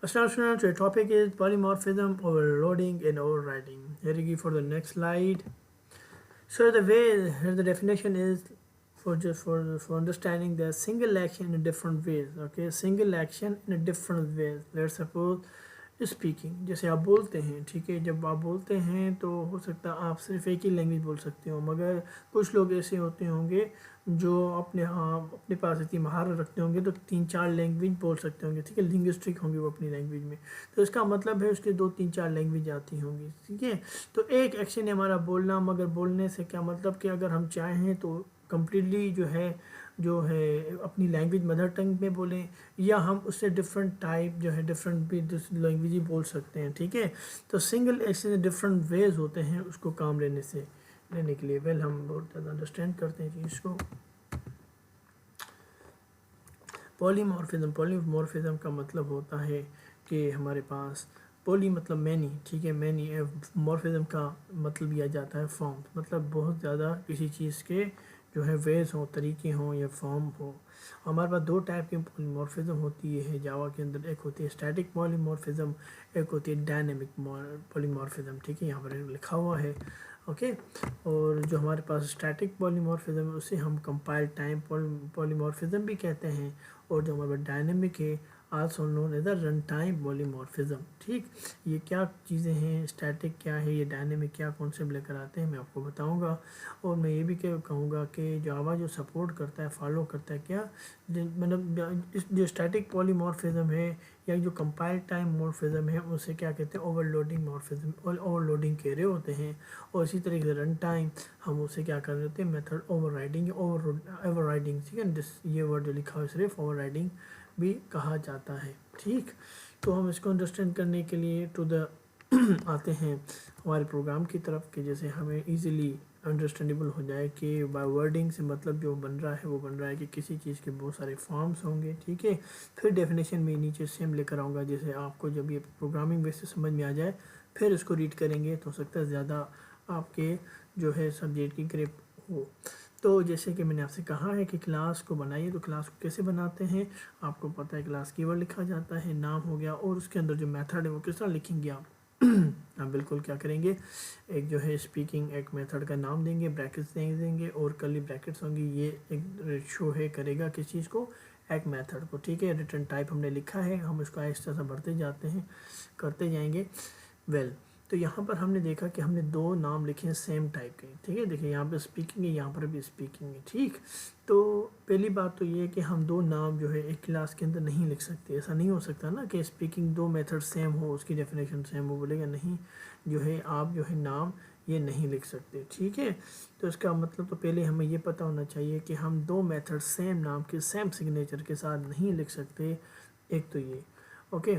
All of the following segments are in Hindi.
Now students, the topic is polymorphism, overloading and overriding. Here you go for the next slide. So the way here the definition is for just for understanding the single action in different ways. Okay, single action in different ways. Let's suppose speaking, जैसे आप बोलते हैं, ठीक है, जब आप बोलते हैं तो हो सकता है आप सिर्फ एक ही लैंग्वेज बोल सकते हो, मगर कुछ लोग ऐसे होते होंगे जो अपने पास इतनी महारत रखते होंगे तो 3-4 लैंग्वेज बोल सकते होंगे, ठीक है, लिंग्विस्टिक होंगे वो अपनी लैंग्वेज में। तो इसका मतलब है उसके 2-3-4 लैंग्वेज आती होंगी, ठीक है। तो एक एक्शन है हमारा बोलना, मगर बोलने से क्या मतलब कि अगर हम चाहें तो कम्प्लीटली जो है अपनी लैंग्वेज मदर टंग में बोलें, या हम उससे डिफरेंट टाइप जो है डिफरेंट भी लैंग्वेज ही बोल सकते हैं, ठीक है। तो सिंगल एक्शन डिफरेंट वेज होते हैं उसको काम लेने के लिए। वेल हम बहुत ज़्यादा अंडरस्टैंड करते हैं चीज़ को। पॉलीमॉर्फिज्म का मतलब होता है कि हमारे पास पॉली मतलब मैनी, ठीक है, मैनी। मॉर्फिज्म का मतलब लिया जाता है फॉर्म, मतलब बहुत ज़्यादा किसी चीज़ के जो है वेज हों, तरीके हों या फॉर्म हो। हमारे पास 2 टाइप की पॉलीमॉर्फिज्म होती है जावा के अंदर। एक होती है स्टैटिक पॉलीमॉर्फिज्म, एक होती है डायनेमिक पॉलीमॉर्फिज्म, ठीक है, यहाँ पर लिखा हुआ है। ओके, और जो हमारे पास स्टैटिक पॉलीमॉर्फिज्म है उसे हम कंपाइल टाइम पॉलीमॉर्फिज्म भी कहते हैं, और जो हमारे पास डायनेमिक है also known as the run time polymorphism. ठीक, ये क्या चीज़ें हैं, स्टैटिक क्या है, ये डायनेमिक क्या कॉन्सेप्ट लेकर आते हैं, मैं आपको बताऊंगा। और मैं ये भी कहूँगा कि जावा जो सपोर्ट करता है, फॉलो करता है क्या, मतलब इस जो स्टैटिक पॉलीमॉर्फिज्म है या जो कंपाइल टाइम मॉर्फिज्म है उसे क्या कहते हैं, ओवरलोडिंग मॉर्फिज्म, और ओवरलोडिंग कह रहे होते हैं। और इसी तरीके से रन टाइम हम उसे क्या कर रहे होते हैं, मेथड ओवरराइडिंग या ओवरराइडिंग, ठीक है, ये वर्ड जो लिखा है सिर्फ ओवरराइडिंग भी कहा जाता है। ठीक, तो हम इसको अंडरस्टैंड करने के लिए टू द आते हैं हमारे प्रोग्राम की तरफ, कि जैसे हमें इजीली अंडरस्टैंडेबल हो जाए कि बाय वर्डिंग से मतलब जो बन रहा है वो बन रहा है कि किसी चीज़ के बहुत सारे फॉर्म्स होंगे, ठीक है। फिर डेफिनेशन में नीचे सेम लेकर आऊँगा, जैसे आपको जब ये प्रोग्रामिंग बेस से समझ में आ जाए फिर इसको रीड करेंगे तो हो सकता है ज़्यादा आपके जो है सब्जेक्ट की ग्रिप हो। तो जैसे कि मैंने आपसे कहा है कि क्लास को बनाइए, तो क्लास को कैसे बनाते हैं आपको पता है, क्लास कीवर्ड लिखा जाता है, नाम हो गया, और उसके अंदर जो मेथड है वो किस तरह लिखेंगे आप आप बिल्कुल क्या करेंगे, एक जो है स्पीकिंग एक मेथड का नाम देंगे, ब्रैकेट्स देंगे, और कर्ली ब्रैकेट्स होंगी, ये एक शो है करेगा किस चीज़ को, एक मेथड को, ठीक है। रिटर्न टाइप हमने लिखा है, हम उसको आहिस्ता सा बढ़ते जाते हैं, करते जाएंगे। वेल, तो यहाँ पर हमने देखा कि हमने 2 नाम लिखे हैं सेम टाइप के, ठीक है। देखिए यहाँ पे स्पीकिंग है, यहाँ पर भी स्पीकिंग है, ठीक। तो पहली बात तो ये है कि हम 2 नाम जो है एक क्लास के अंदर नहीं लिख सकते। ऐसा नहीं हो सकता ना कि स्पीकिंग 2 मेथड सेम हो, उसकी डेफिनेशन सेम हो, बोलेगा नहीं, जो है आप जो है नाम ये नहीं लिख सकते, ठीक है। तो इसका मतलब तो पहले हमें ये पता होना चाहिए कि हम 2 मेथड सेम नाम के सेम सिग्नेचर के साथ नहीं लिख सकते, एक तो ये, ओके।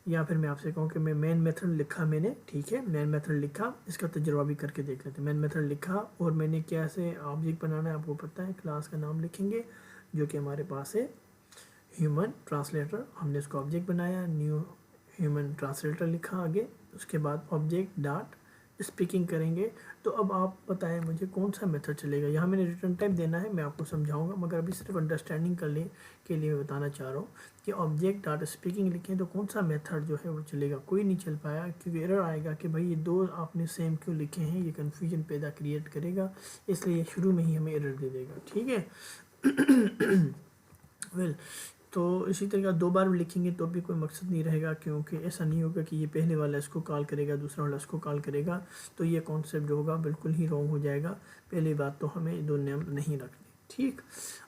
या फिर मैं आपसे कहूँ कि मैं मेन मेथड लिखा मैंने, ठीक है, मेन मेथड लिखा, इसका तजुर्बा भी करके देख लेते हैं। मेन मेथड लिखा और मैंने कैसे ऑब्जेक्ट बनाना है आपको पता है, क्लास का नाम लिखेंगे जो कि हमारे पास है ह्यूमन ट्रांसलेटर, हमने इसको ऑब्जेक्ट बनाया, न्यू ह्यूमन ट्रांसलेटर लिखा आगे, उसके बाद ऑब्जेक्ट डॉट स्पीकिंग करेंगे। तो अब आप बताएं मुझे कौन सा मेथड चलेगा, यहाँ मैंने रिटर्न टाइप देना है, मैं आपको समझाऊंगा, मगर अभी सिर्फ अंडरस्टैंडिंग कर ले के लिए मैं बताना चाह रहा हूँ कि ऑब्जेक्ट डॉट स्पीकिंग लिखें तो कौन सा मेथड जो है वो चलेगा, कोई नहीं चल पाया, क्योंकि एरर आएगा कि भाई ये 2 आपने सेम क्यों लिखे हैं, ये कन्फ्यूजन पैदा क्रिएट करेगा, इसलिए शुरू में ही हमें एरर दे देगा, ठीक है। वेल, तो इसी तरीका 2 बार भी लिखेंगे तो भी कोई मकसद नहीं रहेगा, क्योंकि ऐसा नहीं होगा कि ये पहले वाला इसको कॉल करेगा दूसरा वाला इसको कॉल करेगा, तो ये कॉन्सेप्ट जो होगा बिल्कुल ही रॉन्ग हो जाएगा। पहली बात तो हमें 2 नियम नहीं रखने, ठीक।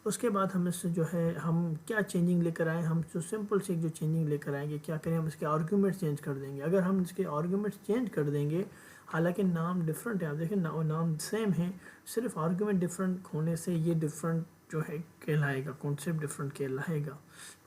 उसके बाद हम इससे जो है हम क्या चेंजिंग लेकर आए, हम जो सिंपल से जो चेंजिंग लेकर आएंगे, क्या करें, हम इसके आर्ग्यूमेंट चेंज कर देंगे। अगर हम इसके आर्ग्यूमेंट चेंज कर देंगे, हालांकि नाम डिफरेंट है, आप देखें नाम सेम है, सिर्फ आर्ग्यूमेंट डिफरेंट होने से ये डिफरेंट जो है कहलाएगा, कॉन्सेप्ट डिफरेंट कहलाएगा।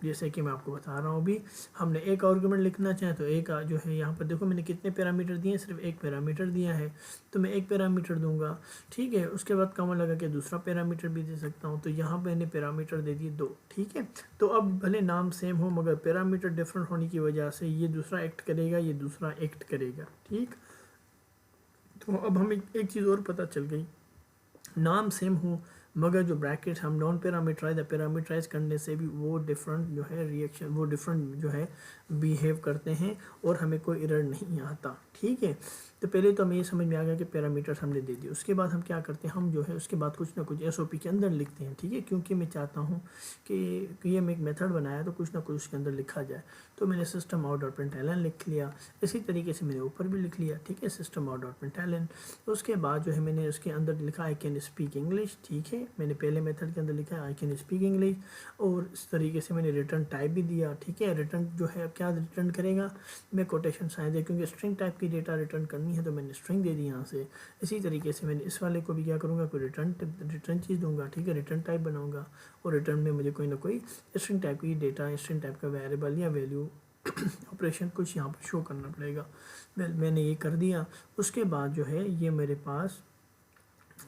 जैसे कि मैं आपको बता रहा हूँ, अभी हमने एक आर्गूमेंट लिखना चाहे तो एक जो है यहाँ पर देखो मैंने कितने पैरामीटर दिए हैं, सिर्फ एक पैरामीटर दिया है, तो मैं एक पैरामीटर दूंगा, ठीक है। उसके बाद कॉमा लगा के दूसरा पैरामीटर भी दे सकता हूँ, तो यहाँ पर मैंने पैरामीटर दे दिए 2, ठीक है। तो अब भले नाम सेम हो मगर पैरामीटर डिफरेंट होने की वजह से ये दूसरा एक्ट करेगा, ये दूसरा एक्ट करेगा, ठीक। तो अब हमें एक चीज़ और पता चल गई, नाम सेम हो मगर जो ब्रैकेट्स हम नॉन पैरामीटराइज या पैरामीटराइज करने से भी वो डिफरेंट जो है रिएक्शन, वो डिफरेंट जो है बिहेव करते हैं और हमें कोई एरर नहीं आता। ठीक है, तो पहले तो हमें ये समझ में आ गया कि पैरामीटर्स हमने दे दिए। उसके बाद हम क्या करते हैं, हम जो है उसके बाद कुछ ना कुछ एसओपी के अंदर लिखते हैं। ठीक है, क्योंकि मैं चाहता हूँ कि ये मैं एक मेथड बनाया तो कुछ ना कुछ उसके अंदर लिखा जाए। तो मैंने सिस्टम आउट डॉट प्रिंटलन लिख लिया, इसी तरीके से मैंने ऊपर भी लिख लिया। ठीक है, सिस्टम आउट डॉट प्रिंटलन। उसके बाद जो है मैंने उसके अंदर लिखा आई कैन स्पीक इंग्लिश। ठीक है, मैंने पहले मेथड के अंदर लिखा है आई कैन स्पीक इंग्लिश, और इस तरीके से मैंने रिटर्न टाइप भी दिया। ठीक है, रिटर्न जो है क्या रिटर्न करेगा, मैं कोटेशन साइन दे, क्योंकि स्ट्रिंग टाइप की डेटा रिटर्न करनी है तो मैंने स्ट्रिंग दे दी यहाँ से। इसी तरीके से मैंने इस वाले को भी क्या करूँगा, कोई रिटर्न चीज़ दूंगा। ठीक है, रिटर्न टाइप बनाऊंगा और रिटर्न में मुझे कोई ना कोई स्ट्रिंग टाइप की डेटा, स्ट्रिंग टाइप का वेरिएबल या वैल्यू ऑपरेशन कुछ यहाँ पर शो करना पड़ेगा। मैंने ये कर दिया। उसके बाद जो है ये मेरे पास,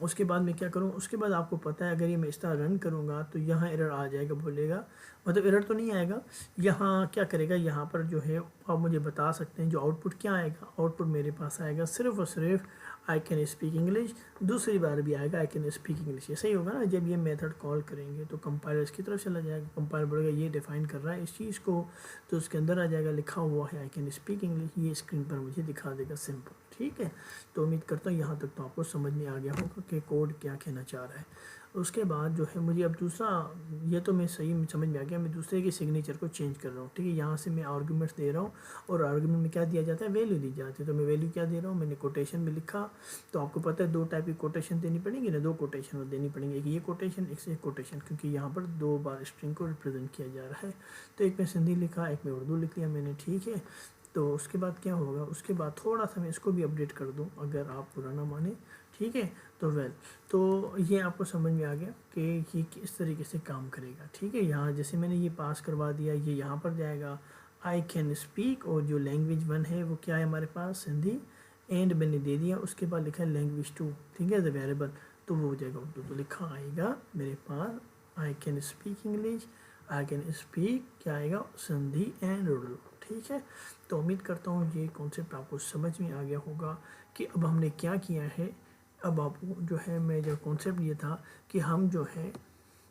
उसके बाद मैं क्या करूँ, उसके बाद आपको पता है अगर ये मैं इस तरह रन करूँगा तो यहाँ एरर आ जाएगा, बोलेगा, मतलब एरर तो नहीं आएगा, यहाँ क्या करेगा, यहाँ पर जो है आप मुझे बता सकते हैं जो आउटपुट क्या आएगा। आउटपुट मेरे पास आएगा सिर्फ और सिर्फ आई कैन स्पीक इंग्लिश। दूसरी बार भी आएगा आई कैन स्पीक इंग्लिश। ऐसा ही होगा ना, जब ये मेथड कॉल करेंगे तो कंपाइलर इसकी तरफ चला जाएगा, कंपाइलर बोलेगा ये डिफाइन कर रहा है इस चीज़ को, तो उसके अंदर आ जाएगा लिखा हुआ है आई कैन स्पीक इंग्लिश, ये स्क्रीन पर मुझे दिखा देगा, सिंपल। ठीक है, तो उम्मीद करता हूँ यहाँ तक तो आपको समझ में आ गया होगा कि कोड क्या कहना चाह रहा है। उसके बाद जो है मुझे अब दूसरा, ये तो मैं सही समझ में आ गया, मैं दूसरे की सिग्नेचर को चेंज कर रहा हूँ। ठीक है, यहाँ से मैं आर्गूमेंट्स दे रहा हूँ और आर्गूमेंट में क्या दिया जाता है, वैल्यू दी जाती है। तो मैं वैल्यू क्या दे रहा हूँ, मैंने कोटेशन में लिखा। तो आपको पता है दो टाइप की कोटेशन देनी पड़ेगी ना, दो कोटेशन देनी पड़ेंगी, एक ये कोटेशन, एक से कोटेशन, क्योंकि यहाँ पर दो बार स्ट्रिंग को रिप्रेजेंट किया जा रहा है। तो एक में सिंधी लिखा, एक में उर्दू लिख लिया मैंने। ठीक है, तो उसके बाद क्या होगा, उसके बाद थोड़ा सा मैं इसको भी अपडेट कर दूँ अगर आप बुरा ना माने। ठीक है, तो तो ये आपको समझ में आ गया कि ये किस तरीके से काम करेगा। ठीक है, यहाँ जैसे मैंने ये पास करवा दिया, ये यहाँ पर जाएगा आई कैन स्पीक, और जो लैंग्वेज 1 है वो क्या है हमारे पास, सिंधी, एंड मैंने दे दिया। उसके बाद लिखा है लैंग्वेज 2, ठीक है, द वेरिएबल, तो वो हो जाएगा उर्दू। तो लिखा आएगा मेरे पास I can speak English, I can speak क्या आएगा, सिंधी एंड उर्दू। ठीक है, तो उम्मीद करता हूँ ये कॉन्सेप्ट आपको समझ में आ गया होगा कि अब हमने क्या किया है। अब आपको जो है मेजर कॉन्सेप्ट ये था कि हम जो है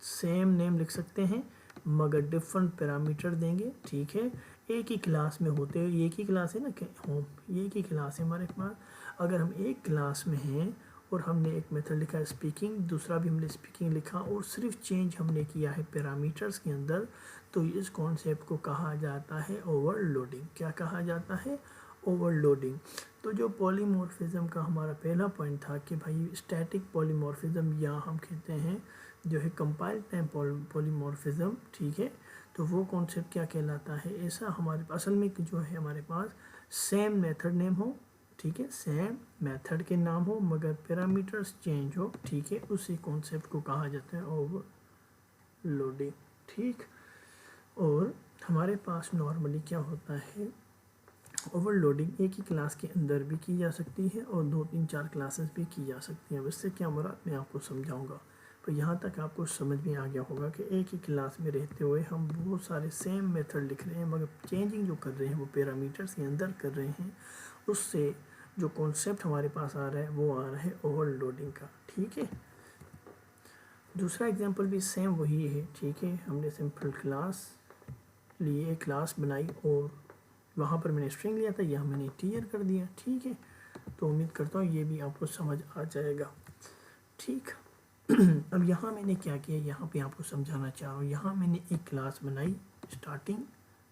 सेम नेम लिख सकते हैं मगर डिफरेंट पैरामीटर देंगे। ठीक है, एक ही क्लास में होते हुए, एक ही क्लास है ना होम, एक ही क्लास है हमारे पास। अगर हम एक क्लास में हैं और हमने एक मेथड लिखा है स्पीकिंग, दूसरा भी हमने स्पीकिंग लिखा और सिर्फ चेंज हमने किया है पैरामीटर्स के अंदर, तो इस कॉन्सेप्ट को कहा जाता है ओवरलोडिंग। क्या कहा जाता है, ओवरलोडिंग। तो जो पॉलीमॉर्फिज्म का हमारा पहला पॉइंट था कि भाई स्टैटिक पॉलीमॉर्फिज्म या हम कहते हैं जो है कंपाइल टाइम पॉलीमॉर्फिज्म। ठीक है, तो वो कॉन्सेप्ट क्या कहलाता है, ऐसा हमारे असल में जो है हमारे पास सेम मेथड नेम हो। ठीक है, सेम मेथड के नाम हो मगर पैरामीटर्स चेंज हो। ठीक है, उसी कॉन्सेप्ट को कहा जाता है ओवरलोडिंग। ठीक, और हमारे पास नॉर्मली क्या होता है, ओवरलोडिंग एक ही क्लास के अंदर भी की जा सकती है और 2 3 4 क्लासेस भी की जा सकती हैं। वैसे क्या मुराद मैं आपको समझाऊंगा, तो यहाँ तक आपको समझ में आ गया होगा कि एक ही क्लास में रहते हुए हम बहुत सारे सेम मेथड लिख रहे हैं मगर चेंजिंग जो कर रहे हैं वो पैरामीटर्स के अंदर कर रहे हैं। उससे जो कॉन्सेप्ट हमारे पास आ रहा है वो आ रहा है ओवरलोडिंग का। ठीक है, दूसरा एग्जांपल भी सेम वही है। ठीक है, हमने सिंपल क्लास लिए, क्लास बनाई और वहाँ पर मैंने स्ट्रिंग लिया था, यह मैंने क्लियर कर दिया। ठीक है, तो उम्मीद करता हूँ ये भी आपको समझ आ जाएगा। ठीक अब यहाँ मैंने क्या किया, यहाँ पे आपको समझाना चाह रहा हूँ। यहाँ मैंने एक क्लास बनाई स्टार्टिंग,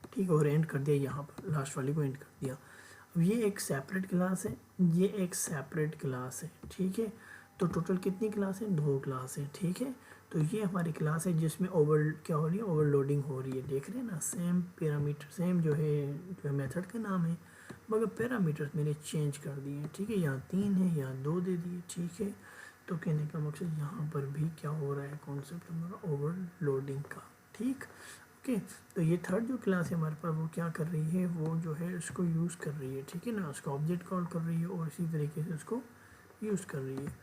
ठीक, और एंड कर दिया, यहाँ पर लास्ट वाले को एंड कर दिया। अब ये एक सेपरेट क्लास है, ये एक सेपरेट क्लास है। ठीक है, तो टोटल कितनी क्लास है, 2 क्लास है। ठीक है, तो ये हमारी क्लास है जिसमें क्या हो रही है, ओवरलोडिंग हो रही है। देख रहे हैं ना, सेम पैरामीटर, सेम जो है मेथड का नाम है मगर पैरामीटर्स मैंने चेंज कर दिए। ठीक है, यहाँ 3 है, यहाँ 2 दे दिए। ठीक है, तो कहने का मकसद यहाँ पर भी क्या हो रहा है, कॉन्सेप्ट हमारा ओवरलोडिंग का। ठीक, ओके, तो ये थर्ड जो क्लास है हमारे पास वो क्या कर रही है, वो जो है उसको यूज़ कर रही है। ठीक है ना, उसका ऑब्जेक्ट कॉल कर रही है और इसी तरीके से उसको यूज़ कर रही है,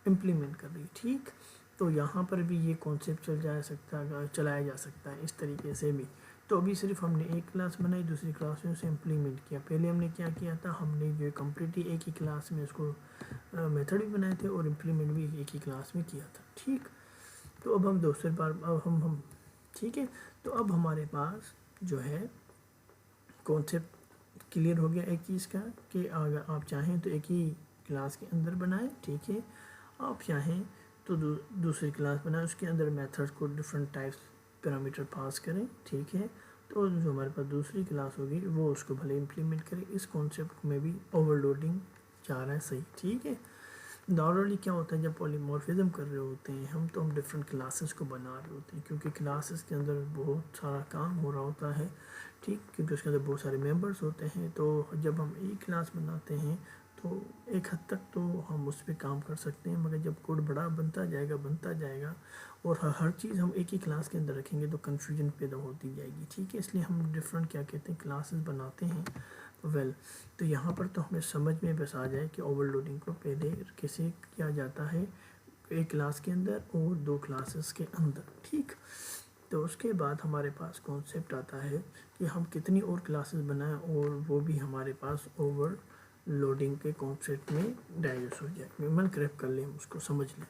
इम्प्लीमेंट कर रही है। ठीक, तो यहाँ पर भी ये कॉन्सेप्ट चलाया जा सकता है इस तरीके से भी। तो अभी सिर्फ हमने एक क्लास बनाई, दूसरी क्लास में उसे इम्प्लीमेंट किया। पहले हमने क्या किया था, हमने जो कम्प्लीटली एक ही क्लास में उसको मेथड भी बनाए थे और इम्प्लीमेंट भी एक ही क्लास में किया था। ठीक, तो अब हम दूसरी बार अब हम ठीक है। तो अब हमारे पास जो है कॉन्सेप्ट क्लियर हो गया एक चीज़ का कि अगर आप चाहें तो एक ही क्लास के अंदर बनाएं, ठीक है। आप चाहें तो दूसरी क्लास बनाएं, उसके अंदर मेथड्स को डिफरेंट टाइप्स पैरामीटर पास करें, ठीक है। तो जो हमारे पास दूसरी क्लास होगी वो उसको भले इम्प्लीमेंट करें। इस कॉन्सेप्ट में भी ओवरलोडिंग जा रहा है, सही, ठीक है। नॉर्मली क्या होता है जब पॉलीमॉर्फिज्म कर रहे होते हैं हम, तो हम डिफरेंट क्लासेस को बना रहे होते हैं, क्योंकि क्लासेस के अंदर बहुत सारा काम हो रहा होता है, ठीक, क्योंकि उसके अंदर बहुत सारे मेंबर्स होते हैं। तो जब हम एक क्लास बनाते हैं तो एक हद तक तो हम उस पर काम कर सकते हैं, मगर जब कोड बड़ा बनता जाएगा और हर चीज़ हम एक ही क्लास के अंदर रखेंगे तो कन्फ्यूजन पैदा होती जाएगी, ठीक है। इसलिए हम डिफरेंट क्या कहते हैं क्लासेस बनाते हैं। तो यहाँ पर तो हमें समझ में बस आ जाए कि ओवरलोडिंग को पहले कैसे किया जाता है एक क्लास के अंदर और दो क्लासेस के अंदर, ठीक। तो उसके बाद हमारे पास कॉन्सेप्ट आता है कि हम कितनी और क्लासेस बनाएं और वो भी हमारे पास ओवरलोडिंग के कॉन्सेप्ट में डाइजेस्ट हो जाए, मन क्रैप कर लें, हम उसको समझ लें।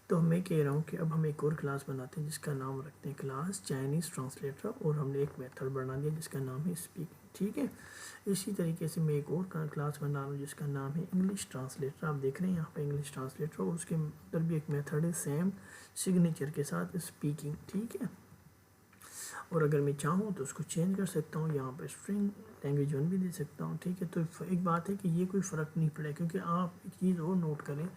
तो मैं कह रहा हूँ कि अब हम एक और क्लास बनाते हैं जिसका नाम रखते हैं क्लास चाइनीज़ ट्रांसलेटर, और हमने एक मेथड बना दिया जिसका नाम है स्पीकिंग, ठीक है। इसी तरीके से मैं एक और क्लास बना रहा हूँ जिसका नाम है इंग्लिश ट्रांसलेटर। आप देख रहे हैं यहाँ पे इंग्लिश ट्रांसलेटर, और उसके अंदर भी एक मेथड है सेम सिग्नेचर के साथ स्पीकिंग, ठीक है। और अगर मैं चाहूँ तो उसको चेंज कर सकता हूँ, यहाँ पर स्ट्रिंग लैंग्वेज 1 भी दे सकता हूँ, ठीक है। तो एक बात है कि ये कोई फ़र्क नहीं पड़ेगा, क्योंकि आप एक चीज़ और नोट करें,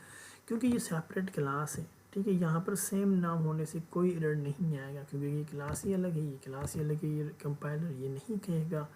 क्योंकि ये सेपरेट क्लास है, ठीक है। यहाँ पर सेम नाम होने से कोई एरर नहीं आएगा, क्योंकि ये क्लास ही अलग है, ये क्लास ही अलग है। ये कंपाइलर ये नहीं कहेगा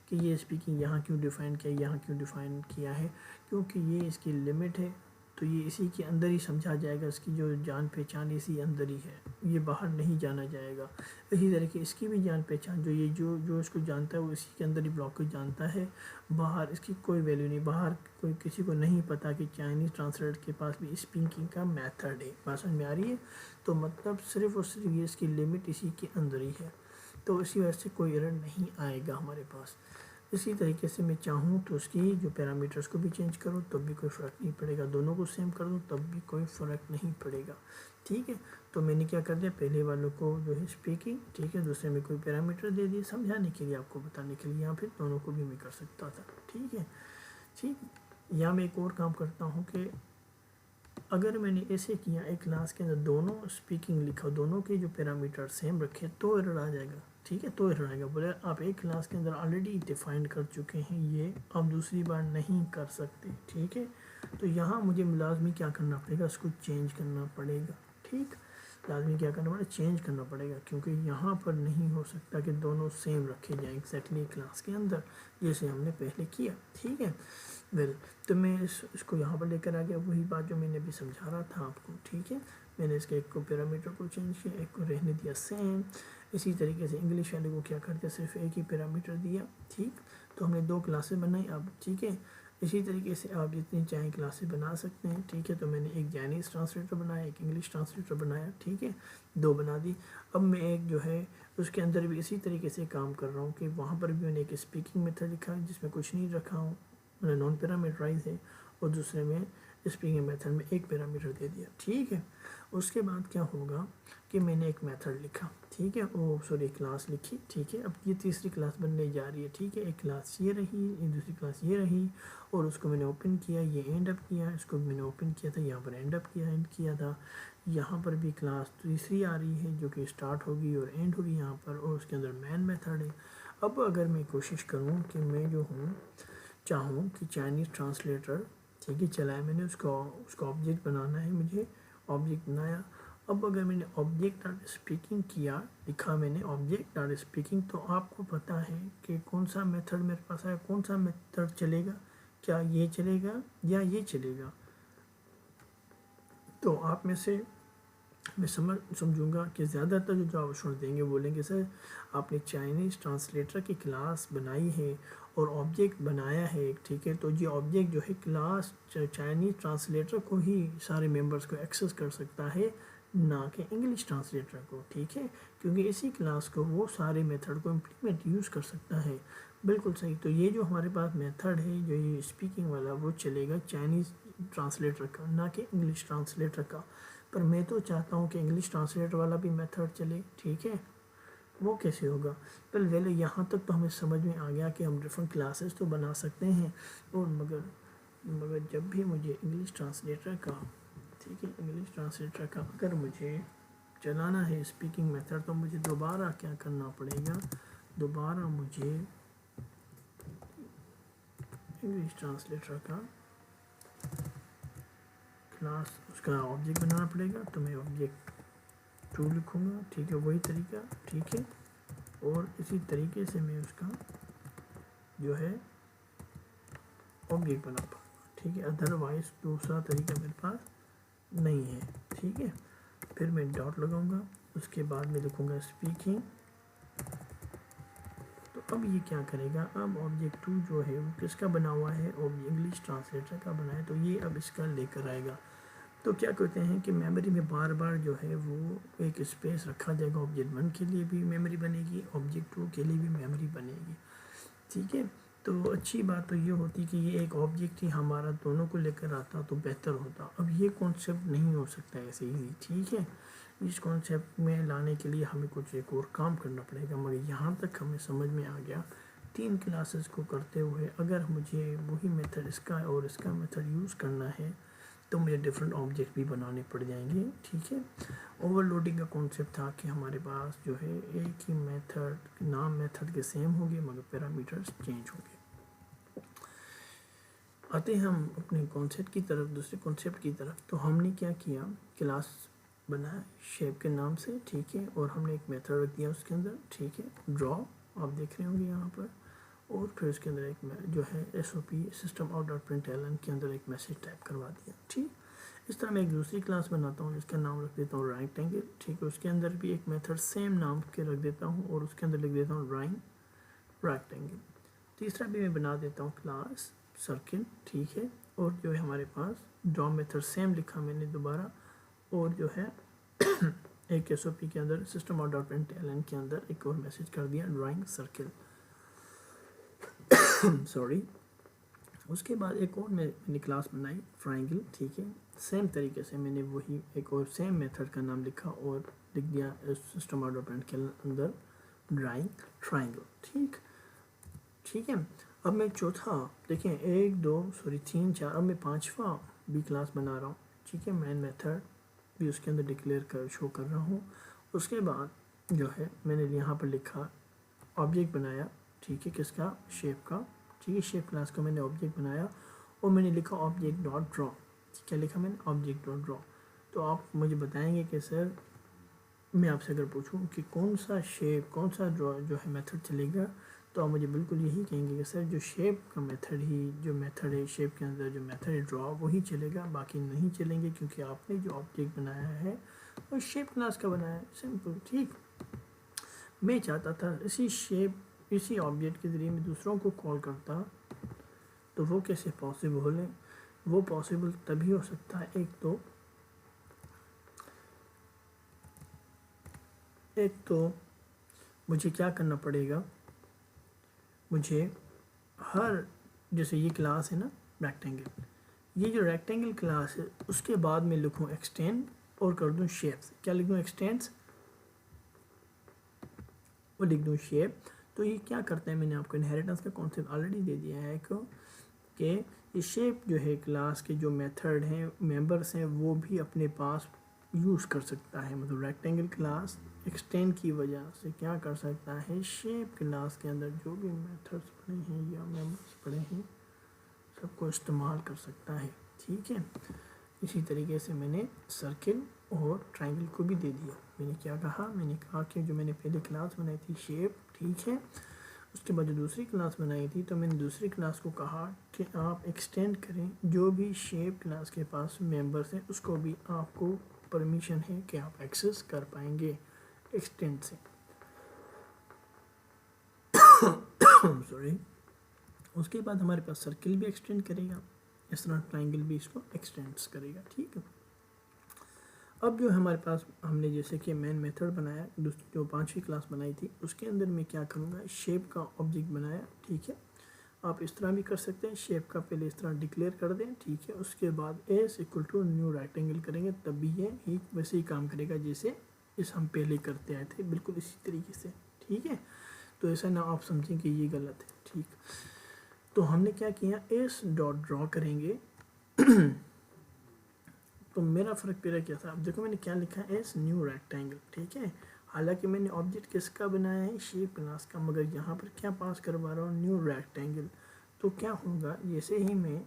कि ये स्पीकिंग यहाँ क्यों डिफ़ाइन किया, यहाँ क्यों डिफ़ाइन किया है, क्योंकि ये इसकी लिमिट है। तो ये इसी के अंदर ही समझा जाएगा, इसकी जो जान पहचान इसी अंदर ही है, ये बाहर नहीं जाना जाएगा। इसी तरह की इसकी भी जान पहचान जो ये जो इसको जानता है वो इसी के अंदर ही ब्लॉक को जानता है, बाहर इसकी कोई वैल्यू नहीं, बाहर कोई किसी को नहीं पता कि चाइनीज़ ट्रांसलेटर के पास भी स्पीकिंग का मेथड है। बात समझ में आ रही है? तो मतलब सिर्फ और सिर्फ ये इसकी लिमिट इसी के अंदर ही है, तो इसी वजह से कोई एरर नहीं आएगा हमारे पास। इसी तरीके से मैं चाहूँ तो उसकी जो पैरामीटर्स को भी चेंज करूँ तब भी कोई फ़र्क नहीं पड़ेगा, दोनों को सेम कर दूँ तब भी कोई फ़र्क नहीं पड़ेगा, ठीक है। तो मैंने क्या कर दिया, पहले वालों को जो है स्पीकिंग, ठीक है, दूसरे में कोई पैरामीटर दे दिए समझाने के लिए, आपको बताने के लिए, या फिर दोनों को भी मैं कर सकता था, ठीक है। ठीक, या मैं एक और काम करता हूँ कि अगर मैंने ऐसे किया एक क्लास के अंदर दोनों स्पीकिंग लिखा, दोनों के जो पैरामीटर सेम रखे, तो एरर आ जाएगा, ठीक है। तो एरर आएगा, बोले आप एक क्लास के अंदर ऑलरेडी डिफाइन कर चुके हैं, ये आप दूसरी बार नहीं कर सकते, ठीक है। तो यहाँ मुझे लाजमी क्या करना पड़ेगा, इसको चेंज करना पड़ेगा, ठीक। लाजमी क्या करना पड़ेगा, चेंज करना पड़ेगा, क्योंकि यहाँ पर नहीं हो सकता कि दोनों सेम रखे जाएँ एक्जैक्टली क्लास के अंदर जैसे हमने पहले किया, ठीक है। तो मैं इसको यहाँ पर लेकर आ गया, वही बात जो मैंने अभी समझा रहा था आपको, ठीक है। मैंने इसके एक को पैरामीटर को चेंज किया, एक को रहने दिया सेम। इसी तरीके से इंग्लिश वाले को क्या करते, सिर्फ एक ही पैरामीटर दिया, ठीक। तो हमने दो क्लासेस बनाई अब, ठीक है। इसी तरीके से आप जितनी चाहें क्लासेस बना सकते हैं, ठीक है। तो मैंने एक चाइनीज़ ट्रांसलेटर बनाया, एक इंग्लिश ट्रांसलेटर बनाया, ठीक है, दो बना दी। अब मैं एक जो है उसके अंदर भी इसी तरीके से काम कर रहा हूँ कि वहाँ पर भी मैंने एक स्पीकिंग मेथड लिखा है जिसमें कुछ नहीं रखा हूँ, मैंने नॉन पैरामीटराइज है, और दूसरे में स्पीकिंग मेथड में एक पैरामीटर दे दिया, ठीक है। उसके बाद क्या होगा कि मैंने एक मेथड लिखा, ठीक है, वो सॉरी क्लास लिखी, ठीक है। अब ये तीसरी क्लास बनने जा रही है, ठीक है। एक क्लास ये रही, एक दूसरी क्लास ये रही, और उसको मैंने ओपन किया, ये एंड अप किया, इसको मैंने ओपन किया था, यहाँ पर एंड अप किया, एंड किया था। यहाँ पर भी क्लास तीसरी आ रही है जो कि स्टार्ट होगी और एंड होगी यहाँ पर, और उसके अंदर मैन मेथड है। अब अगर मैं कोशिश करूँ कि मैं जो हूँ चाहूँ कि चाइनीज़ ट्रांसलेटर, ठीक है, चलाए, मैंने उसको ऑब्जेक्ट बनाना है, मुझे ऑब्जेक्ट बनाया। अब अगर मैंने ऑब्जेक्ट डॉट स्पीकिंग किया, लिखा मैंने ऑब्जेक्ट डॉट स्पीकिंग, तो आपको पता है कि कौन सा मेथड मेरे पास आया, कौन सा मेथड चलेगा, क्या ये चलेगा या ये चलेगा। तो आप में से मैं समझूंगा कि ज़्यादातर जो जवाब स्टूडेंट देंगे बोलेंगे सर आपने चाइनीज़ ट्रांसलेटर की क्लास बनाई है और ऑब्जेक्ट बनाया है, ठीक है। तो ये ऑब्जेक्ट जो है क्लास चाइनीज़ ट्रांसलेटर को ही सारे मेंबर्स को एक्सेस कर सकता है, ना कि इंग्लिश ट्रांसलेटर को, ठीक है, क्योंकि इसी क्लास को वो सारे मेथड को इम्प्लीमेंट यूज़ कर सकता है। बिल्कुल सही। तो ये जो हमारे पास मेथड है जो ये स्पीकिंग वाला, वो चलेगा चाइनीज़ ट्रांसलेटर का, ना कि इंग्लिश ट्रांसलेटर का। पर मैं तो चाहता हूँ कि इंग्लिश ट्रांसलेटर वाला भी मेथड चले, ठीक है। वो कैसे होगा? पहले यहाँ तक तो हमें समझ में आ गया कि हम डिफरेंट क्लासेस तो बना सकते हैं, और मगर जब भी मुझे इंग्लिश ट्रांसलेटर का, ठीक है, इंग्लिश ट्रांसलेटर का अगर मुझे चलाना है स्पीकिंग मेथड, तो मुझे दोबारा क्या करना पड़ेगा? दोबारा मुझे इंग्लिश ट्रांसलेटर का क्लास, उसका ऑब्जेक्ट बनाना पड़ेगा। तो मैं ऑब्जेक्ट 2 लिखूँगा, ठीक है, वही तरीका, ठीक है। और इसी तरीके से मैं उसका जो है ऑब्जेक्ट बना पाऊँगा, ठीक है। अदरवाइज दूसरा तरीका मेरे पास नहीं है, ठीक है। फिर मैं डॉट लगाऊंगा, उसके बाद मैं लिखूँगा स्पीकिंग। तो अब ये क्या करेगा? अब ऑब्जेक्ट 2 जो है वो किसका बना हुआ है? इंग्लिश ट्रांसलेटर का बना है, तो ये अब इसका लेकर आएगा। तो क्या कहते हैं कि मेमोरी में बार बार जो है वो एक स्पेस रखा जाएगा। ऑब्जेक्ट 1 के लिए भी मेमोरी बनेगी, ऑब्जेक्ट 2 के लिए भी मेमोरी बनेगी, ठीक है। तो अच्छी बात तो ये होती कि ये एक ऑब्जेक्ट ही हमारा दोनों को लेकर आता तो बेहतर होता। अब ये कॉन्सेप्ट नहीं हो सकता ऐसे ही, ठीक है। इस कॉन्सेप्ट में लाने के लिए हमें कुछ एक और काम करना पड़ेगा, मगर यहाँ तक हमें समझ में आ गया 3 क्लासेस को करते हुए अगर मुझे वही मेथड इसका और इसका मेथड यूज़ करना है तो मुझे डिफरेंट ऑब्जेक्ट भी बनाने पड़ जाएंगे, ठीक है। ओवरलोडिंग का कॉन्सेप्ट था कि हमारे पास जो है एक ही मेथड, नाम मेथड के सेम होंगे मगर पैरामीटर्स चेंज होंगे। आते हैं हम अपने कॉन्सेप्ट की तरफ, दूसरे कॉन्सेप्ट की तरफ। तो हमने क्या किया? क्लास बनाया शेप के नाम से, ठीक है, और हमने एक मेथड रख दिया उसके अंदर, ठीक है, ड्रॉ आप देख रहे होंगे यहाँ पर। और फिर उसके अंदर एक जो है SOP system out dot println के अंदर एक मैसेज टाइप करवा दिया, ठीक। इस तरह मैं एक दूसरी क्लास बनाता हूँ जिसका नाम रख देता हूँ रेक्टेंगल, ठीक है। उसके अंदर भी एक मेथड सेम नाम के रख देता हूँ और उसके अंदर लिख देता हूँ रेक्टेंगल। तीसरा भी मैं बना देता हूँ क्लास सर्किल, ठीक है। और जो है हमारे पास ड्रॉ मेथड सेम लिखा मैंने दोबारा, और जो है एक SOP के अंदर सिस्टम आउट डॉट प्रिंटलन के अंदर एक और मैसेज कर दिया ड्राइंग सर्किल सॉरी। उसके बाद एक और मैंने क्लास बनाई ट्राइंगल, ठीक है। सेम तरीके से मैंने वही एक और सेम मेथड का नाम लिखा और लिख दिया सिस्टम आउट डॉट प्रिंटलन के अंदर ड्राइंग ट्राइंगल, ठीक है। अब मैं चौथा देखें 3 4, अब मैं 5वां भी क्लास बना रहा हूँ, ठीक है। मेन मेथड भी उसके अंदर डिक्लेयर कर शो कर रहा हूँ। उसके बाद जो है मैंने यहाँ पर लिखा ऑब्जेक्ट बनाया, ठीक है, किसका? शेप का, ठीक है। शेप क्लास का मैंने ऑब्जेक्ट बनाया और मैंने लिखा ऑब्जेक्ट डॉट ड्रॉ। क्या लिखा मैंने? Object dot draw. तो आप मुझे बताएंगे कि सर, मैं आपसे अगर पूछूं कि कौन सा शेप, कौन सा ड्रॉ जो है मेथड चलेगा, तो आप मुझे बिल्कुल यही कहेंगे कि सर जो शेप का मेथड ही, जो मेथड है शेप के अंदर जो मेथड है ड्रॉ, वही चलेगा, बाकी नहीं चलेंगे, क्योंकि आपने जो ऑब्जेक्ट बनाया है वो शेप क्लास का बनाया है, सिंपल, ठीक। मैं चाहता था इसी शेप, इसी ऑब्जेक्ट के ज़रिए मैं दूसरों को कॉल करता, तो वो कैसे पॉसिबल है? वो पॉसिबल तभी हो सकता है, एक तो मुझे क्या करना पड़ेगा, मुझे हर, जैसे ये क्लास है ना रेक्टेंगल, ये जो रेक्टेंगल क्लास है उसके बाद मैं लिखूँ एक्सटेंड और कर दूँ शेप्स। क्या लिख दूँ? एक्सटेंड्स और लिख दूँ शेप। तो ये क्या करते हैं, मैंने आपको इनहेरिटेंस का कॉन्सेप्ट ऑलरेडी दे दिया है कि ये शेप जो है क्लास के जो मेथड हैं, मेंबर्स हैं, वो भी अपने पास यूज़ कर सकता है। मतलब रेक्टेंगल क्लास एक्सटेंड की वजह से क्या कर सकता है, शेप क्लास के अंदर जो भी मेथड्स पड़े हैं या मेंबर्स पड़े हैं सबको इस्तेमाल कर सकता है, ठीक है। इसी तरीके से मैंने सर्किल और ट्रायंगल को भी दे दिया। मैंने क्या कहा? मैंने कहा कि जो मैंने पहले क्लास बनाई थी शेप, ठीक है, उसके बाद जो दूसरी क्लास बनाई थी तो मैंने दूसरी क्लास को कहा कि आप एक्सटेंड करें, जो भी शेप क्लास के पास मेंबर्स हैं उसको भी आपको परमिशन है कि आप एक्सेस कर पाएंगे एक्सटेंड से सॉरी। उसके बाद हमारे पास सर्किल भी एक्सटेंड करेगा, इस तरह ट्राइंगल भी इसको एक्सटेंड्स करेगा, ठीक है। अब जो हमारे पास हमने जैसे कि मेन मेथड बनाया, जो 5वीं क्लास बनाई थी उसके अंदर मैं क्या करूँगा, शेप का ऑब्जेक्ट बनाया, ठीक है। आप इस तरह भी कर सकते हैं, शेप का पहले इस तरह डिक्लेयर कर दें, ठीक है। उसके बाद s equal to new rectangle करेंगे, तब भी ये ही वैसे ही काम करेगा जैसे इस हम पहले करते आए थे, बिल्कुल इसी तरीके से, ठीक है। तो ऐसा ना आप समझें कि ये गलत है, ठीक। तो हमने क्या किया, एस डॉट ड्रॉ करेंगे तो मेरा फ़र्क पेरा क्या था, अब देखो मैंने क्या लिखा है, एस न्यू रेक्टेंगल, ठीक है। हालांकि मैंने ऑब्जेक्ट किसका बनाया है, शेप क्लास का, मगर यहाँ पर क्या पास करवा रहा हूँ, न्यू रेक्टेंगल। तो क्या होगा, जैसे ही मैं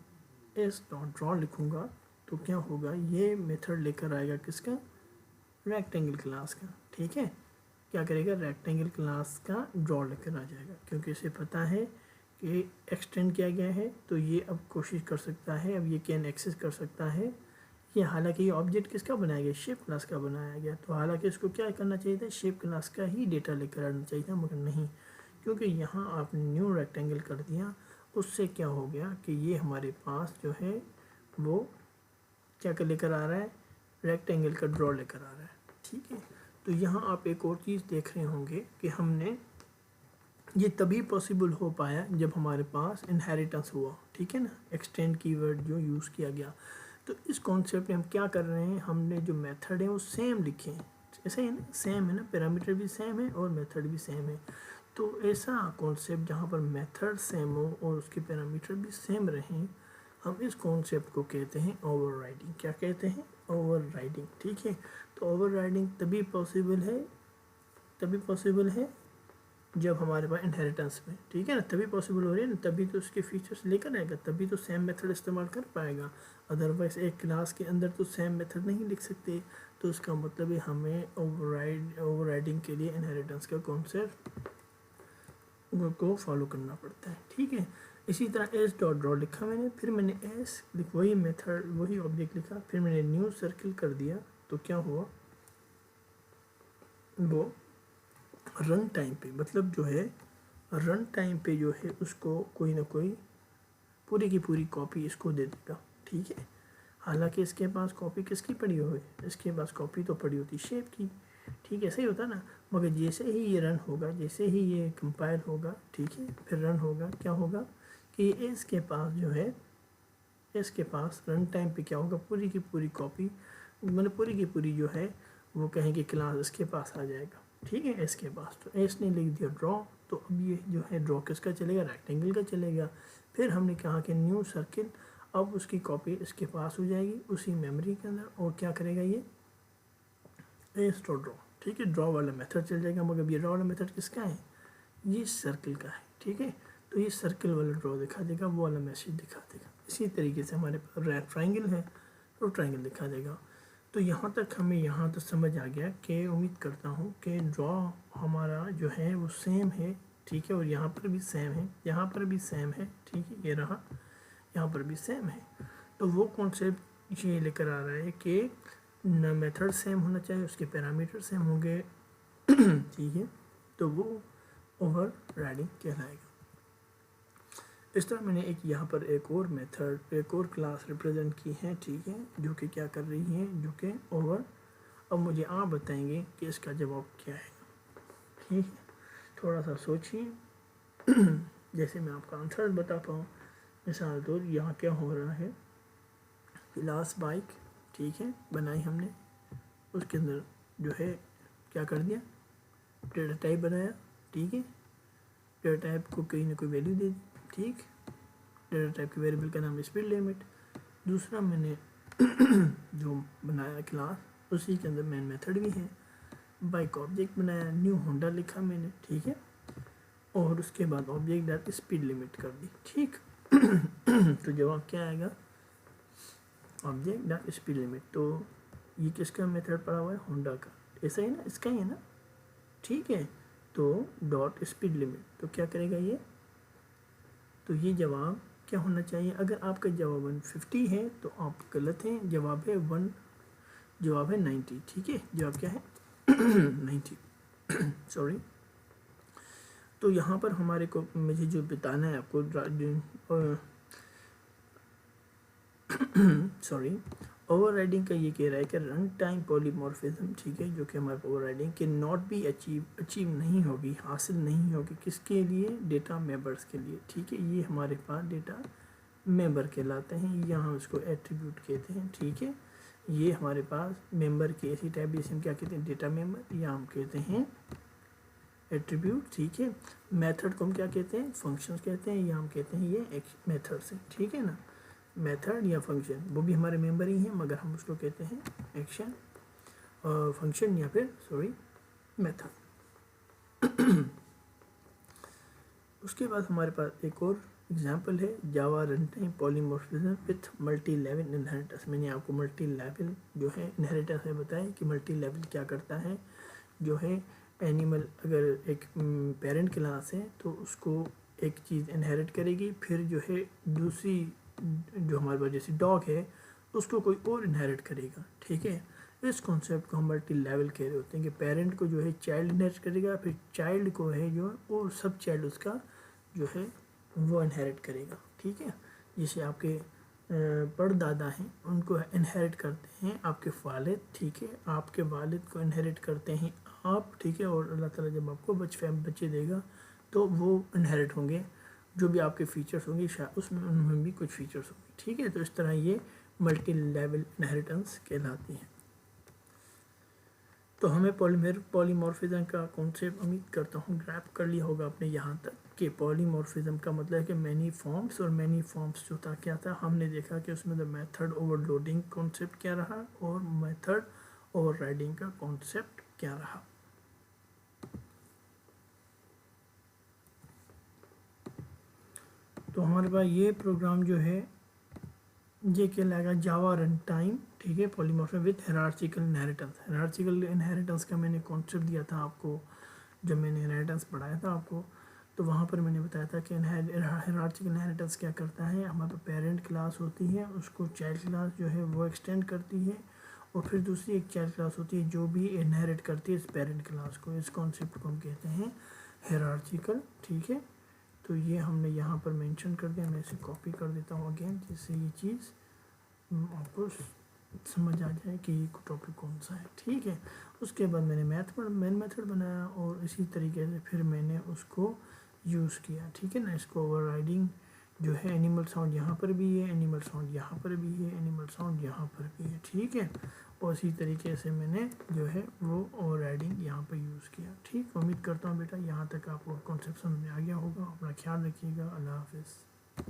एस डॉट ड्रॉ लिखूँगा तो क्या होगा, ये मेथड लेकर आएगा किसका, रेक्टेंगल क्लास का, ठीक है। क्या करेगा, रेक्टेंगल क्लास का ड्रॉ लेकर आ जाएगा, क्योंकि इसे पता है कि एक्सटेंड किया गया है, तो ये अब कोशिश कर सकता है, अब ये कैन एक्सेस कर सकता है। ये हालांकि ये ऑब्जेक्ट किसका बनाया गया, शेप क्लास का बनाया गया, तो हालांकि इसको क्या करना चाहिए था, शेप क्लास का ही डेटा लेकर आना चाहिए था, मगर नहीं, क्योंकि यहाँ आपने न्यू रेक्टेंगल कर दिया। उससे क्या हो गया कि ये हमारे पास जो है वो क्या कर लेकर आ रहा है, रेक्टेंगल का ड्रॉ लेकर आ रहा है, ठीक है। तो यहाँ आप एक और चीज़ देख रहे होंगे कि हमने ये तभी पॉसिबल हो पाया जब हमारे पास इनहेरिटेंस हुआ, ठीक है ना, एक्सटेंड कीवर्ड जो यूज़ किया गया। तो इस कॉन्सेप्ट में हम क्या कर रहे हैं, हमने जो मेथड है वो सेम लिखे हैं, ऐसा ही है ना, सेम है ना, पैरामीटर भी सेम है और मेथड भी सेम है। तो ऐसा कॉन्सेप्ट जहाँ पर मेथड सेम हो और उसके पैरामीटर भी सेम रहें, हम इस कॉन्सेप्ट को कहते हैं ओवरराइडिंग। क्या कहते हैं, ओवरराइडिंग, ठीक है। तो ओवरराइडिंग तभी पॉसिबल है जब हमारे पास इनहेरिटेंस में, ठीक है ना, तभी पॉसिबल हो रही है ना, तभी तो उसके फीचर्स लेकर आएगा, तभी तो सेम मेथड इस्तेमाल कर पाएगा। अदरवाइज एक क्लास के अंदर तो सेम मेथड नहीं लिख सकते। तो इसका मतलब है हमें ओवरराइडिंग के लिए इनहेरिटेंस का कॉन्सेप्ट को फॉलो करना पड़ता है, ठीक है। इसी तरह एस डॉट ड्रॉ लिखा मैंने, फिर मैंने एस वही मेथड वही ऑब्जेक्ट लिखा, फिर मैंने न्यू सर्किल कर दिया। तो क्या हुआ, वो रन टाइम पे, मतलब जो है रन टाइम पे जो है उसको कोई ना कोई पूरी की पूरी कॉपी इसको दे देगा, ठीक है। हालांकि इसके पास कॉपी किसकी पड़ी हुई, इसके पास कॉपी तो पड़ी होती शेप की, ठीक है, सही होता ना। मगर जैसे ही ये रन होगा, जैसे ही ये कंपाइल होगा, ठीक है, फिर रन होगा, क्या होगा कि इसके पास जो है, इसके पास रन टाइम पे क्या होगा, पूरी की पूरी कॉपी, मतलब पूरी की पूरी जो है वो कहेंगे क्लास इसके पास आ जाएगा, ठीक है, इसके पास। तो एस ने लिख दिया ड्रॉ, तो अब ये जो है ड्रॉ किसका चलेगा, रेक्टेंगल का चलेगा। फिर हमने कहा कि न्यू सर्किल, अब उसकी कॉपी इसके पास हो जाएगी उसी मेमोरी के अंदर, और क्या करेगा ये एस डॉट ड्रॉ, ठीक है, ड्रॉ वाला मेथड चल जाएगा। मगर ये ड्रॉ वाला मेथड किसका है, ये सर्किल का है, ठीक है। तो ये सर्किल वाला ड्रॉ दिखा देगा, वो वाला मैसेज दिखा देगा। इसी तरीके से हमारे पास ट्राइंगल है तो ट्राइंगल दिखा देगा। तो यहाँ तक हमें यहाँ तक समझ आ गया कि उम्मीद करता हूँ कि ड्रॉ हमारा जो है वो सेम है, ठीक है, और यहाँ पर भी सेम है, यहाँ पर भी सेम है, ठीक है, ये रहा, यहाँ पर भी सेम है। तो वो कॉन्सेप्ट ये लेकर आ रहा है कि न मेथड सेम होना चाहिए, उसके पैरामीटर सेम होंगे, ठीक है, तो वो ओवरराइडिंग कहलाएगा। इस तरह मैंने एक यहाँ पर एक और मेथड, एक और क्लास रिप्रेजेंट की है, ठीक है, जो कि क्या कर रही है, जो कि ओवर। अब मुझे आप बताएंगे कि इसका जवाब क्या है, ठीक है। थोड़ा सा सोचिए जैसे मैं आपका आंसर बता पाऊँ। मिसाल तौर यहाँ क्या हो रहा है, क्लास बाइक, ठीक है, बनाई हमने, उसके अंदर जो है क्या कर दिया, डेटा टाइप बनाया, ठीक है, डेटा टाइप को कहीं ना कोई वैल्यू दे दी, ठीक। डेटा टाइप के वेरिएबल का नाम स्पीड लिमिट। दूसरा मैंने जो बनाया क्लास, उसी के अंदर मेन मेथड भी है, बाइक ऑब्जेक्ट बनाया, न्यू होंडा लिखा मैंने, ठीक है, और उसके बाद ऑब्जेक्ट डॉट स्पीड लिमिट कर दी, ठीक। तो जवाब क्या आएगा, ऑब्जेक्ट डॉट स्पीड लिमिट। तो ये किसका मेथड पड़ा हुआ है, होंडा का, ऐसा ही ना, इसका ही है ना, ठीक है। तो डॉट स्पीड लिमिट, तो क्या करेगा ये, तो ये जवाब क्या होना चाहिए। अगर आपका जवाब 150 है तो आप गलत हैं, जवाब है 90, ठीक है, जवाब क्या है 90 सॉरी। तो यहाँ पर हमारे को मुझे जो बताना है आपको सॉरी, ओवरराइडिंग का ये कह रहा है कि रन टाइम पॉलीमॉर्फिज्म, ठीक है, जो कि हमारे ओवरराइडिंग के नॉट बी अचीव नहीं होगी, हासिल नहीं होगी, किसके लिए, डेटा मेंबर्स के लिए, ठीक है। ये हमारे पास डेटा मेंबर कहलाते हैं, या हम इसको एट्रीब्यूट कहते हैं, ठीक है। ये हमारे पास मेंबर की ऐसी टाइप, जैसे हम क्या कहते हैं, डेटा मेंबर, या हम कहते हैं एट्रीब्यूट, ठीक है। मेथड को हम क्या कहते हैं, फंक्शन कहते हैं, या हम कहते हैं ये एक मेथड से, ठीक है ना। मेथड या फंक्शन वो भी हमारे मेंबर ही हैं, मगर हम उसको कहते हैं एक्शन और फंक्शन, या फिर सॉरी मेथड। उसके बाद हमारे पास एक और एग्जांपल है, Java run time polymorphism with multi level inheritance. मैंने आपको मल्टी लेवल जो है इनहेरिटेंस में बताया कि मल्टी लेवल क्या करता है, जो है एनिमल अगर एक पेरेंट क्लास है तो उसको एक चीज़ इनहेरिट करेगी, फिर जो है दूसरी जो हमारे पास जैसे डॉग है उसको कोई और इनहेरिट करेगा, ठीक है। इस कॉन्सेप्ट को हम मल्टी लेवल कह रहे होते हैं कि पेरेंट को जो है चाइल्ड इनहेरिट करेगा, फिर चाइल्ड को है जो और सब चाइल्ड उसका जो है वो इनहेरिट करेगा, ठीक है। जैसे आपके परदादा हैं उनको इनहेरिट करते हैं आपके वालिद, ठीक है, आपके वालिद को इनहेरिट करते हैं आप, ठीक है। और अल्लाह ताला जब आपको बच्चे देगा तो वो इनहेरिट होंगे, जो भी आपके फीचर्स होंगे शायद उसमें उनमें भी कुछ फीचर्स होंगे, ठीक है। तो इस तरह ये मल्टी लेवल इनहेरिटेंस कहलाती है। तो हमें पॉलीमॉर्फिज्म का कॉन्सेप्ट उम्मीद करता हूँ ग्रैप कर लिया होगा आपने यहाँ तक, कि पॉलीमॉर्फिज्म का मतलब है कि मैनी फॉर्म्स, और मैनी फॉर्म्स जो था क्या था, हमने देखा कि उसमें द मेथड ओवरलोडिंग कॉन्सेप्ट क्या रहा और मेथड ओवरराइडिंग का कॉन्सेप्ट क्या रहा। तो हमारे पास ये प्रोग्राम जो है ये कहलाएगा जावा रन टाइम, ठीक है, पॉलीमॉर्फिज्म विद हायरार्चिकल इनहेरिटेंस। हायरार्चिकल इनहेरिटेंस का मैंने कॉन्सेप्ट दिया था आपको जब मैंने इनहेरिटेंस पढ़ाया था आपको, तो वहाँ पर मैंने बताया था कि हायरार्चिकल इनहेरिटेंस क्या करता है, हमारे पास पेरेंट क्लास होती है, उसको चाइल्ड क्लास जो है वो एक्सटेंड करती है, और फिर दूसरी एक चाइल्ड क्लास होती है जो भी इनहेरिट करती है इस पेरेंट क्लास को। इस कॉन्सेप्ट को हम कहते हैं हायरार्चिकल, ठीक है। तो ये हमने यहाँ पर मेंशन कर दिया, मैं इसे कॉपी कर देता हूँ अगेन, जिससे ये चीज़ आपको समझ आ जाए कि ये टॉपिक कौन सा है, ठीक है। उसके बाद मैंने मेन मेथड बनाया और इसी तरीके से फिर मैंने उसको यूज़ किया, ठीक है ना। इसको ओवरराइडिंग जो है एनिमल साउंड यहाँ पर भी है, एनिमल साउंड यहाँ पर भी है, एनिमल साउंड यहाँ पर भी है, ठीक है। और इसी तरीके से मैंने जो है वो ओवरराइडिंग यहाँ पर यूज़ किया, ठीक। उम्मीद करता हूँ बेटा यहाँ तक आपको कॉन्सेप्ट समझ में आ गया होगा। अपना ख्याल रखिएगा, अल्लाह हाफिज़।